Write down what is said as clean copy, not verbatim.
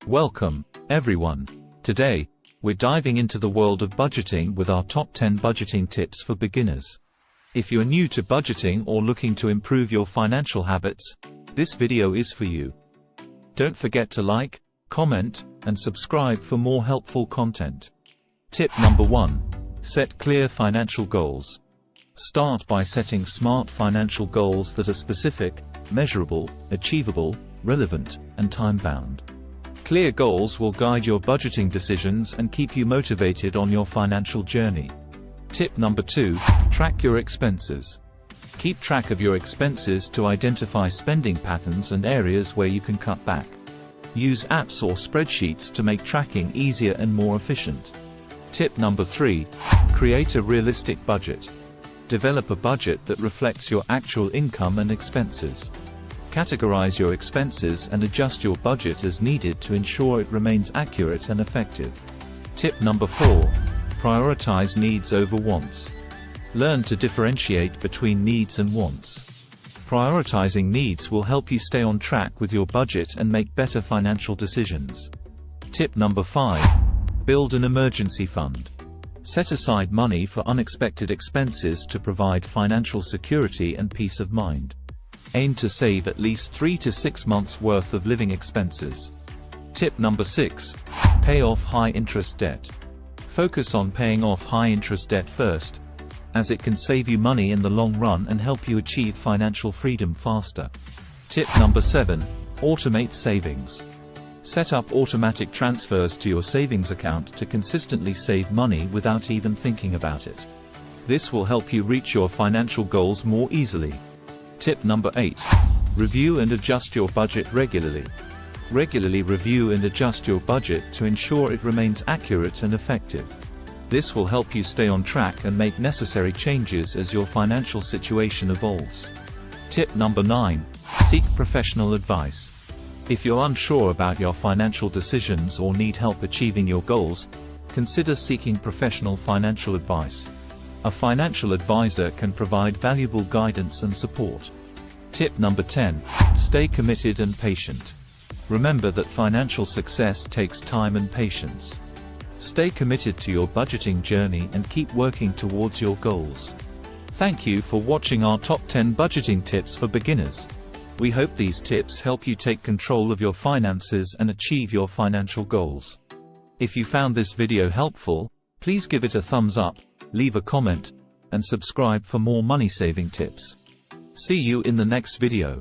Welcome, everyone. Today, we're diving into the world of budgeting with our top 10 budgeting tips for beginners. If you're new to budgeting or looking to improve your financial habits, this video is for you. Don't forget to like, comment, and subscribe for more helpful content. Tip number 1. Set clear financial goals. Start by setting smart financial goals that are specific, measurable, achievable, relevant, and time-bound. Clear goals will guide your budgeting decisions and keep you motivated on your financial journey. Tip number 2. Track your expenses. Keep track of your expenses to identify spending patterns and areas where you can cut back. Use apps or spreadsheets to make tracking easier and more efficient. Tip number 3. Create a realistic budget. Develop a budget that reflects your actual income and expenses. Categorize your expenses and adjust your budget as needed to ensure it remains accurate and effective. Tip number 4. Prioritize needs over wants. Learn to differentiate between needs and wants. Prioritizing needs will help you stay on track with your budget and make better financial decisions. Tip number 5. Build an emergency fund. Set aside money for unexpected expenses to provide financial security and peace of mind. Aim to save at least 3 to 6 months' worth of living expenses. Tip number 6. Pay off high-interest debt. Focus on paying off high-interest debt first, as it can save you money in the long run and help you achieve financial freedom faster. Tip number 7. Automate savings. Set up automatic transfers to your savings account to consistently save money without even thinking about it. This will help you reach your financial goals more easily. Tip number 8. Review and adjust your budget regularly. Regularly review and adjust your budget to ensure it remains accurate and effective. This will help you stay on track and make necessary changes as your financial situation evolves. Tip number 9. Seek professional advice. If you're unsure about your financial decisions or need help achieving your goals, consider seeking professional financial advice. A financial advisor can provide valuable guidance and support. Tip number 10. Stay committed and patient. Remember that financial success takes time and patience. Stay committed to your budgeting journey and keep working towards your goals. Thank you for watching our top 10 budgeting tips for beginners. We hope these tips help you take control of your finances and achieve your financial goals. If you found this video helpful, please give it a thumbs up, leave a comment, and subscribe for more money-saving tips. See you in the next video.